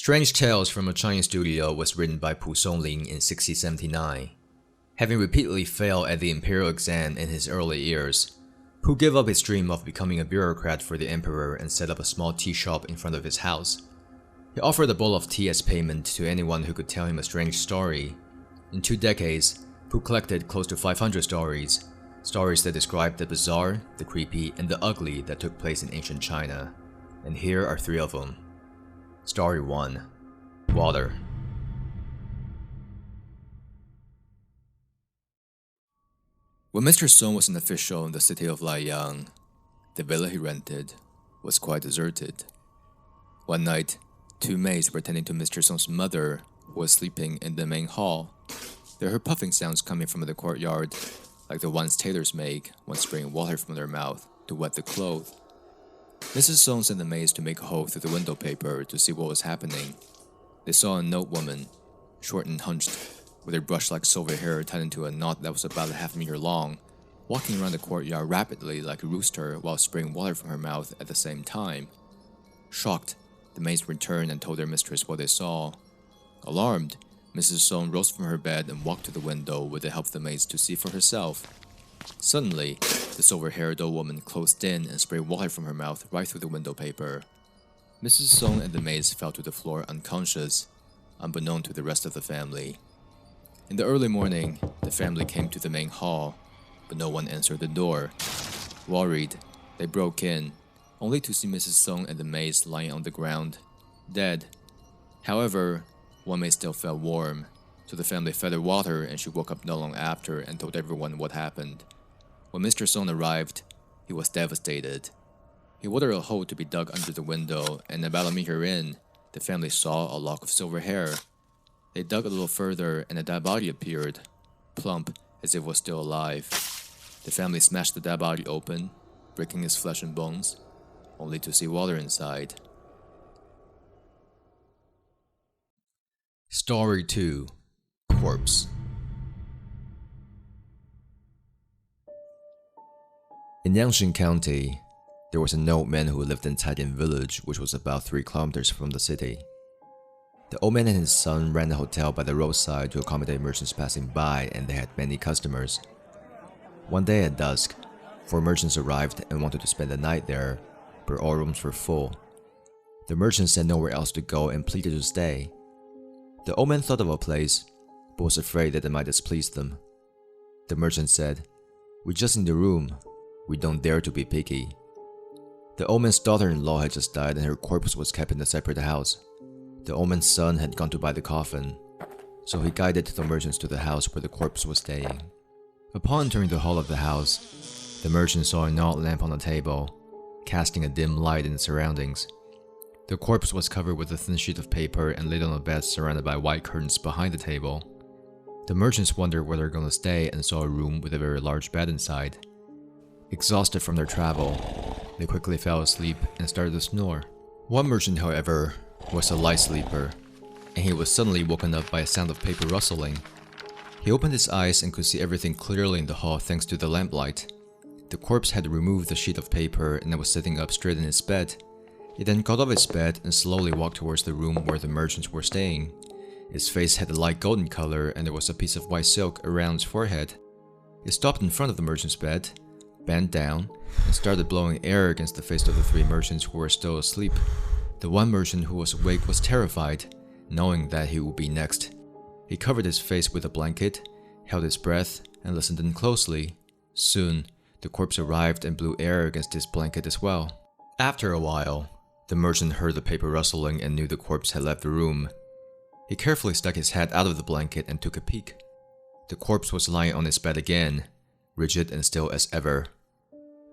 Strange Tales from a Chinese Studio was written by Pu Songling in 1679. Having repeatedly failed at the imperial exam in his early years, Pu gave up his dream of becoming a bureaucrat for the emperor and set up a small tea shop in front of his house. He offered a bowl of tea as payment to anyone who could tell him a strange story. In 2 decades, Pu collected close to 500 stories that described the bizarre, the creepy, and the ugly that took place in ancient China. And here are 3 of them. Story 1. Water. When Mr. Song was an official in the city of Laiyang, the villa he rented was quite deserted. One night, 2 maids pretending to Mr. Song's mother who was sleeping in the main hall. They heard puffing sounds coming from the courtyard, like the ones tailors make when spraying water from their mouth to wet the clothes. Mrs. Song sent the maids to make a hole through the window paper to see what was happening. They saw a old woman, short and hunched, with her brush-like silver hair tied into a knot that was about a half-meter long, walking around the courtyard rapidly like a rooster while spraying water from her mouth at the same time. Shocked, the maids returned and told their mistress what they saw. Alarmed, Mrs. Song rose from her bed and walked to the window with the help of the maids to see for herself. Suddenly, the silver-haired old woman closed in and sprayed water from her mouth right through the window paper. Mrs. Song and the maids fell to the floor unconscious, unbeknown to the rest of the family. In the early morning, the family came to the main hall, but no one answered the door. Worried, they broke in, only to see Mrs. Song and the maids lying on the ground, dead. However, one maid still felt warm, so the family fed her water and she woke up not long after and told everyone what happened. When Mr. Song arrived, he was devastated. He ordered a hole to be dug under the window, and about a meter in, the family saw a lock of silver hair. They dug a little further and a dead body appeared, plump as if it was still alive. The family smashed the dead body open, breaking his flesh and bones, only to see water inside. Story 2. Corpse. In Yangshan County, there was an old man who lived in Taidian village, which was about 3 kilometers from the city. The old man and his son ran a hotel by the roadside to accommodate merchants passing by, and they had many customers. One day at dusk, 4 merchants arrived and wanted to spend the night there, but all rooms were full. The merchants had nowhere else to go and pleaded to stay. The old man thought of a place, but was afraid that it might displease them. The merchant said, "We just need a room. We don't dare to be picky." The old man's daughter-in-law had just died and her corpse was kept in a separate house. The old man's son had gone to buy the coffin, so he guided the merchants to the house where the corpse was staying. Upon entering the hall of the house, the merchant saw an oil lamp on the table, casting a dim light in the surroundings. The corpse was covered with a thin sheet of paper and laid on a bed surrounded by white curtains behind the table. The merchants wondered where they were going to stay and saw a room with a very large bed inside. Exhausted from their travel, they quickly fell asleep and started to snore. One merchant, however, was a light sleeper, and he was suddenly woken up by a sound of paper rustling. He opened his eyes and could see everything clearly in the hall thanks to the lamplight. The corpse had removed the sheet of paper and was sitting up straight in his bed. He then got off his bed and slowly walked towards the room where the merchants were staying. His face had a light golden color and there was a piece of white silk around his forehead. He stopped in front of the merchant's bed, bent down, and started blowing air against the face of the 3 merchants who were still asleep. The one merchant who was awake was terrified, knowing that he would be next. He covered his face with a blanket, held his breath, and listened in closely. Soon, the corpse arrived and blew air against his blanket as well. After a while, the merchant heard the paper rustling and knew the corpse had left the room. He carefully stuck his head out of the blanket and took a peek. The corpse was lying on his bed again, rigid and still as ever.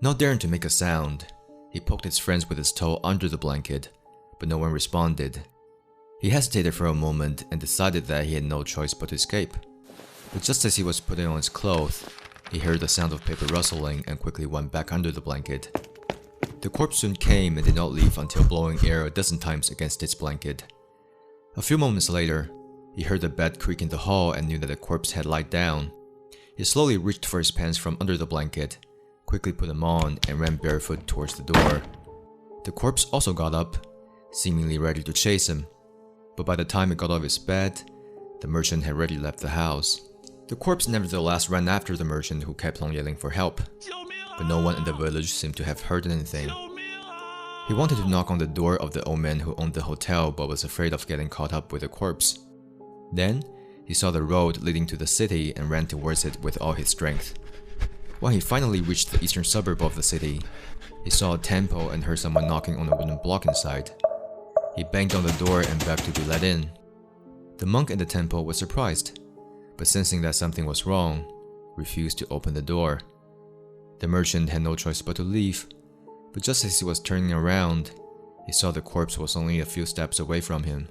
Not daring to make a sound, he poked his friends with his toe under the blanket, but no one responded. He hesitated for a moment and decided that he had no choice but to escape. But just as he was putting on his clothes, he heard the sound of paper rustling and quickly went back under the blanket. The corpse soon came and did not leave until blowing air a dozen times against its blanket. A few moments later, he heard the bed creak in the hall and knew that the corpse had lied down. He slowly reached for his pants from under the blanket, quickly put them on, and ran barefoot towards the door. The corpse also got up, seemingly ready to chase him. but by the time it got out of its bed, the merchant had already left the house. The corpse nevertheless ran after the merchant, who kept on yelling for help, but no one in the village seemed to have heard anything. He wanted to knock on the door of the old man who owned the hotel, but was afraid of getting caught up with the corpse. Then, he saw the road leading to the city and ran towards it with all his strength. When he finally reached the eastern suburb of the city, he saw a temple and heard someone knocking on a wooden block inside. He banged on the door and begged to be let in. The monk in the temple was surprised, but sensing that something was wrong, refused to open the door. The merchant had no choice but to leave, but just as he was turning around, he saw the corpse was only a few steps away from him.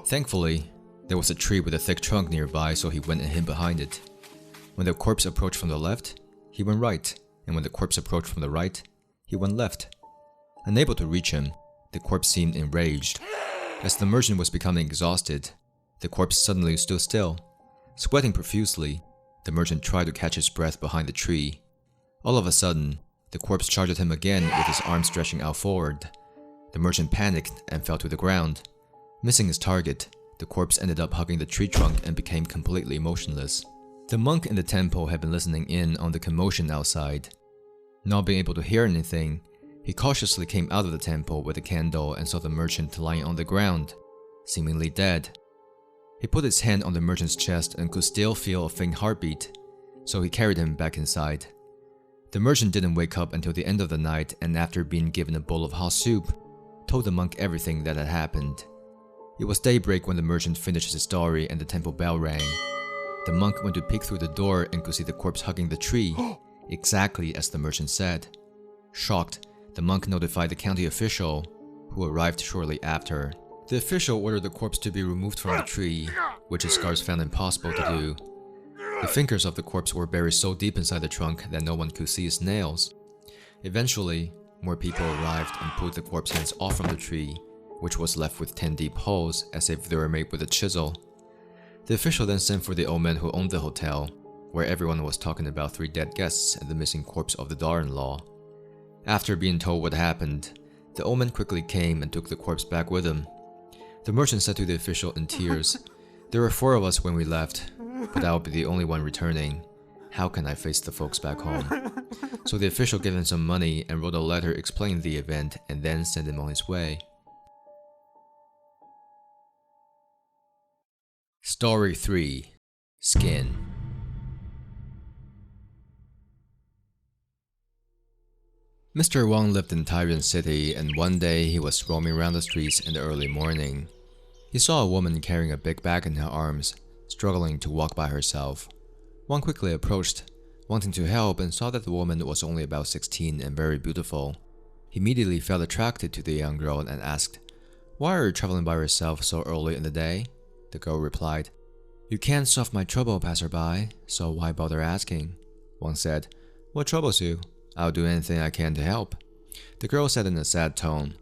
Thankfully, there was a tree with a thick trunk nearby, so he went and hid behind it. When the corpse approached from the left, he went right, and when the corpse approached from the right, he went left. Unable to reach him, the corpse seemed enraged. As the merchant was becoming exhausted, the corpse suddenly stood still. Sweating profusely, the merchant tried to catch his breath behind the tree. All of a sudden, the corpse charged at him again with his arms stretching out forward. The merchant panicked and fell to the ground. Missing his target, the corpse ended up hugging the tree trunk and became completely motionless. The monk in the temple had been listening in on the commotion outside. Not being able to hear anything, he cautiously came out of the temple with a candle and saw the merchant lying on the ground, seemingly dead. He put his hand on the merchant's chest and could still feel a faint heartbeat, so he carried him back inside. The merchant didn't wake up until the end of the night, and after being given a bowl of hot soup, told the monk everything that had happened. It was daybreak when the merchant finished his story and the temple bell rang. The monk went to peek through the door and could see the corpse hugging the tree, exactly as the merchant said. Shocked, the monk notified the county official, who arrived shortly after. The official ordered the corpse to be removed from the tree, which his guards found impossible to do. The fingers of the corpse were buried so deep inside the trunk that no one could see his nails. Eventually, more people arrived and pulled the corpse hands off from the tree, which was left with 10 deep holes as if they were made with a chisel. The official then sent for the old man who owned the hotel, where everyone was talking about 3 dead guests and the missing corpse of the daughter-in-law. After being told what happened, the old man quickly came and took the corpse back with him. The merchant said to the official in tears, "There were 4 of us when we left, but I'll be the only one returning. How can I face the folks back home?" So the official gave him some money and wrote a letter explaining the event and then sent him on his way. Story 3. Skin. Mr. Wang lived in Taiwan City, and one day he was roaming around the streets in the early morning. He saw a woman carrying a big bag in her arms, struggling to walk by herself. Wang quickly approached, wanting to help, and saw that the woman was only about 16 and very beautiful. He immediately felt attracted to the young girl and asked, "Why are you traveling by yourself so early in the day?" The girl replied, "You can't solve my trouble, passerby, so why bother asking?" Wang said, "What troubles you? I'll do anything I can to help." The girl said in a sad tone,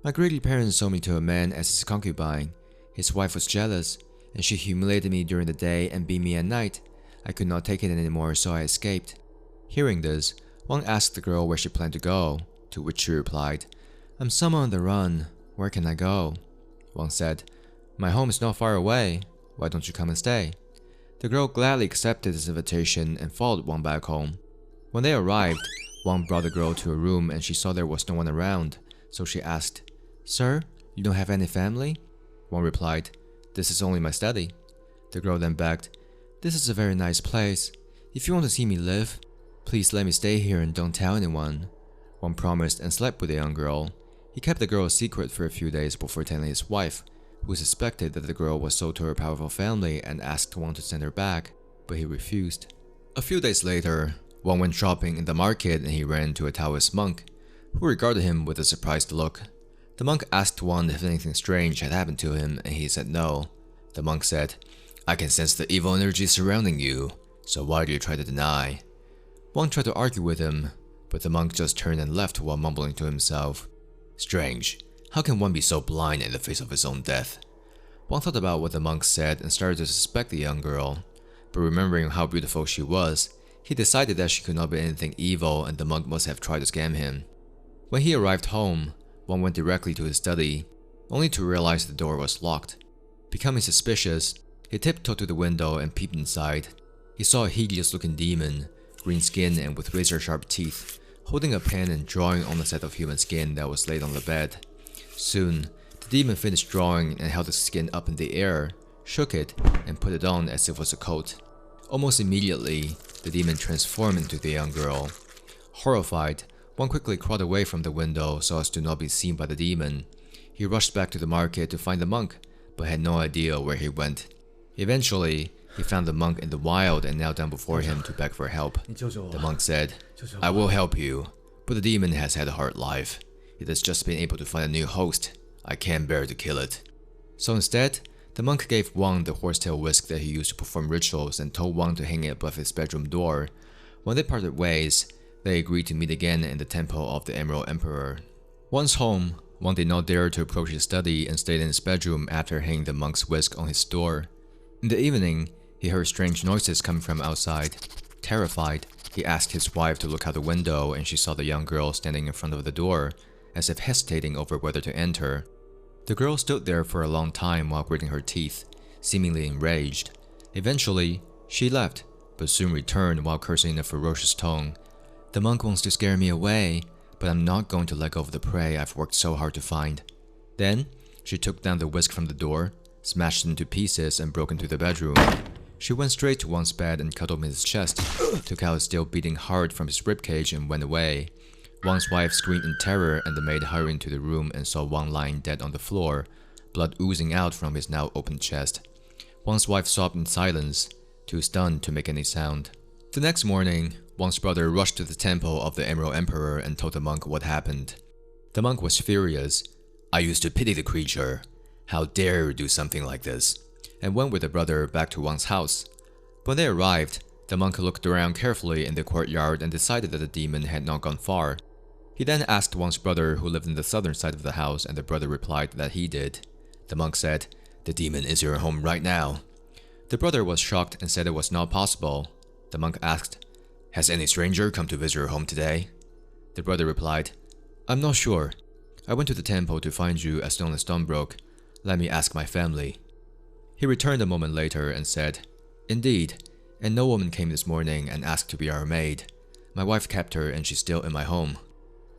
"My greedy parents sold me to a man as his concubine. His wife was jealous, and she humiliated me during the day and beat me at night. I could not take it anymore, so I escaped." Hearing this, Wang asked the girl where she planned to go, to which she replied, "I'm somewhere on the run. Where can I go?" Wang said, "My home is not far away. Why don't you come and stay?" The girl gladly accepted his invitation and followed Wang back home. When they arrived, Wang brought the girl to a room and she saw there was no one around, so she asked, "Sir, you don't have any family?" Wang replied, "This is only my study." The girl then begged, "This is a very nice place. If you want to see me live, please let me stay here and don't tell anyone." Wang promised and slept with the young girl. He kept the girl a secret for a few days before telling his wife, who suspected that the girl was sold to her powerful family and asked Wang to send her back, but he refused. A few days later, Wang went shopping in the market and he ran into a Taoist monk, who regarded him with a surprised look. The monk asked Wang if anything strange had happened to him, and he said no. The monk said, "I can sense the evil energy surrounding you, so why do you try to deny?" Wang tried to argue with him, but the monk just turned and left while mumbling to himself, "Strange, how can one be so blind in the face of his own death?" Wang thought about what the monk said and started to suspect the young girl, but remembering how beautiful she was, he decided that she could not be anything evil and the monk must have tried to scam him. When he arrived home, Wang went directly to his study, only to realize the door was locked. Becoming suspicious, he tiptoed to the window and peeped inside. He saw a hideous-looking demon, green skin and with razor-sharp teeth, holding a pen and drawing on a set of human skin that was laid on the bed. Soon, the demon finished drawing and held the skin up in the air, shook it, and put it on as if it was a coat. Almost immediately, the demon transformed into the young girl. Horrified, Wang quickly crawled away from the window so as to not be seen by the demon. He rushed back to the market to find the monk, but had no idea where he went. Eventually, he found the monk in the wild and knelt down before him to beg for help. The monk said, "I will help you, but the demon has had a hard life. It has just been able to find a new host. I can't bear to kill it." So instead, the monk gave Wang the horsetail whisk that he used to perform rituals and told Wang to hang it above his bedroom door. When they parted ways, they agreed to meet again in the temple of the Emerald Emperor. Once home, Wang did not dare to approach his study and stayed in his bedroom after hanging the monk's whisk on his door. In the evening, he heard strange noises coming from outside. Terrified, he asked his wife to look out the window and she saw the young girl standing in front of the door, as if hesitating over whether to enter. The girl stood there for a long time while gritting her teeth, seemingly enraged. Eventually, she left, but soon returned while cursing in a ferocious tone. "The monk wants to scare me away, but I'm not going to let go of the prey I've worked so hard to find." Then, she took down the whisk from the door, smashed it into pieces and broke into the bedroom. She went straight to Wang's bed and cuddled him in his chest, took out his still beating heart from his ribcage and went away. Wang's wife screamed in terror and the maid hurried into the room and saw Wang lying dead on the floor, blood oozing out from his now open chest. Wang's wife sobbed in silence, too stunned to make any sound. The next morning, Wang's brother rushed to the temple of the Emerald Emperor and told the monk what happened. The monk was furious. "I used to pity the creature. How dare you do something like this?" and went with the brother back to Wang's house. When they arrived, the monk looked around carefully in the courtyard and decided that the demon had not gone far. He then asked Wang's brother who lived in the southern side of the house and the brother replied that he did. The monk said, "The demon is your home right now." The brother was shocked and said it was not possible. The monk asked, "Has any stranger come to visit your home today?" The brother replied, "I'm not sure. I went to the temple to find you as soon as dawn broke. Let me ask my family." He returned a moment later and said, "Indeed, and no woman came this morning and asked to be our maid. My wife kept her and she's still in my home."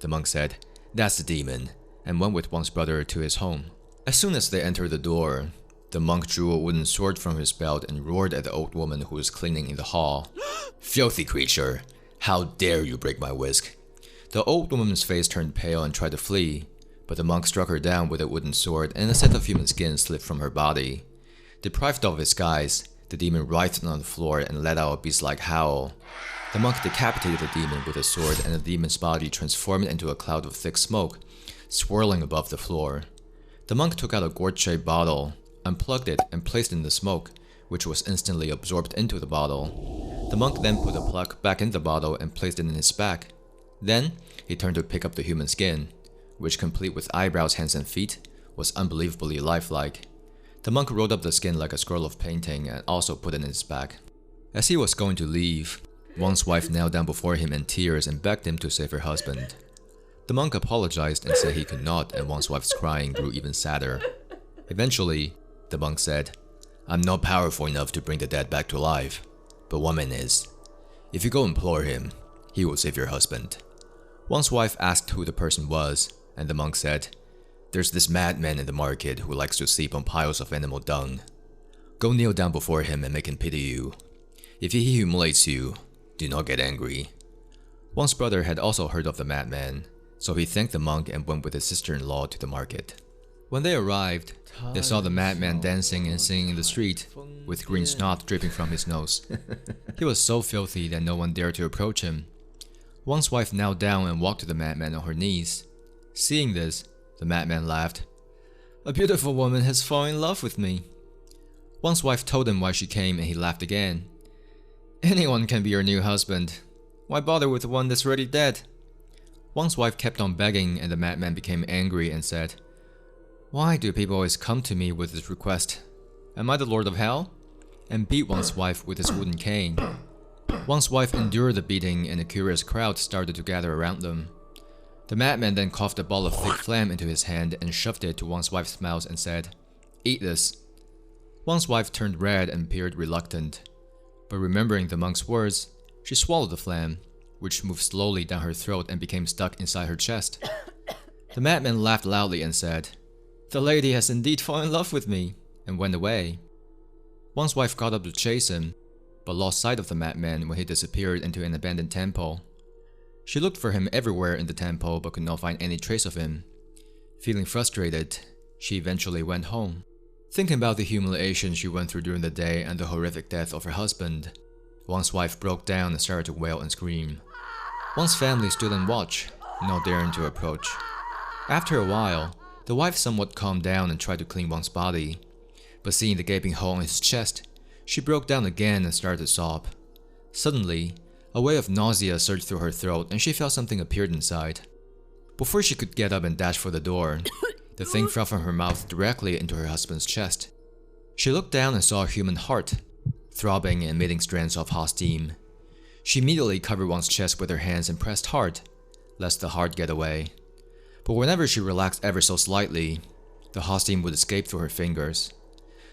The monk said, "That's the demon," and went with Wang's brother to his home. As soon as they entered the door, the monk drew a wooden sword from his belt and roared at the old woman who was cleaning in the hall. "Filthy creature! How dare you break my whisk?" The old woman's face turned pale and tried to flee, but the monk struck her down with a wooden sword and a set of human skin slipped from her body. Deprived of his guise, the demon writhed on the floor and let out a beast-like howl. The monk decapitated the demon with a sword and the demon's body transformed into a cloud of thick smoke, swirling above the floor. The monk took out a gourd-shaped bottle, unplugged it and placed it in the smoke, which was instantly absorbed into the bottle. The monk then put the plug back in the bottle and placed it in his bag. Then, he turned to pick up the human skin, which, complete with eyebrows, hands and feet, was unbelievably lifelike. The monk rolled up the skin like a scroll of painting and also put it in his bag. As he was going to leave, Wang's wife knelt down before him in tears and begged him to save her husband. The monk apologized and said he could not, and Wang's wife's crying grew even sadder. Eventually, the monk said, "I'm not powerful enough to bring the dead back to life, but one man is. If you go implore him, he will save your husband." Wang's wife asked who the person was, and the monk said, "There's this madman in the market who likes to sleep on piles of animal dung. Go kneel down before him and make him pity you. If he humiliates you, do not get angry." Wang's brother had also heard of the madman, so he thanked the monk and went with his sister-in-law to the market. When they arrived, they saw the madman dancing and singing in the street, with green snot dripping from his nose. He was so filthy that no one dared to approach him. Wang's wife knelt down and walked to the madman on her knees. Seeing this, the madman laughed. "A beautiful woman has fallen in love with me." Wang's wife told him why she came and he laughed again. "Anyone can be your new husband. Why bother with one that's already dead?" Wang's wife kept on begging and the madman became angry and said, "Why do people always come to me with this request? Am I the Lord of Hell?" and beat Wang's wife with his wooden cane. Wang's wife endured the beating and a curious crowd started to gather around them. The madman then coughed a ball of thick phlegm into his hand and shoved it to Wang's wife's mouth and said, "Eat this." Wang's wife turned red and appeared reluctant, but remembering the monk's words, she swallowed the phlegm, which moved slowly down her throat and became stuck inside her chest. The madman laughed loudly and said, "The lady has indeed fallen in love with me," and went away. Wang's wife got up to chase him, but lost sight of the madman when he disappeared into an abandoned temple. She looked for him everywhere in the temple but could not find any trace of him. Feeling frustrated, she eventually went home. Thinking about the humiliation she went through during the day and the horrific death of her husband, Wang's wife broke down and started to wail and scream. Wang's family stood on watch, not daring to approach. After a while, the wife somewhat calmed down and tried to clean Wang's body, but seeing the gaping hole in his chest, she broke down again and started to sob. Suddenly, a wave of nausea surged through her throat and she felt something appeared inside. Before she could get up and dash for the door, the thing fell from her mouth directly into her husband's chest. She looked down and saw a human heart, throbbing and emitting strands of hot steam. She immediately covered Wang's chest with her hands and pressed hard, lest the heart get away. But whenever she relaxed ever so slightly, the hot steam would escape through her fingers.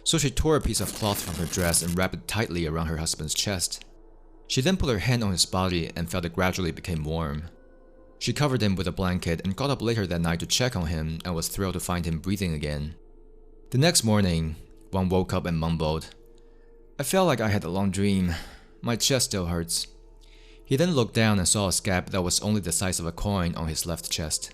So she tore a piece of cloth from her dress and wrapped it tightly around her husband's chest. She then put her hand on his body and felt it gradually became warm. She covered him with a blanket and got up later that night to check on him and was thrilled to find him breathing again. The next morning, Wang woke up and mumbled, "I felt like I had a long dream. My chest still hurts." He then looked down and saw a scab that was only the size of a coin on his left chest.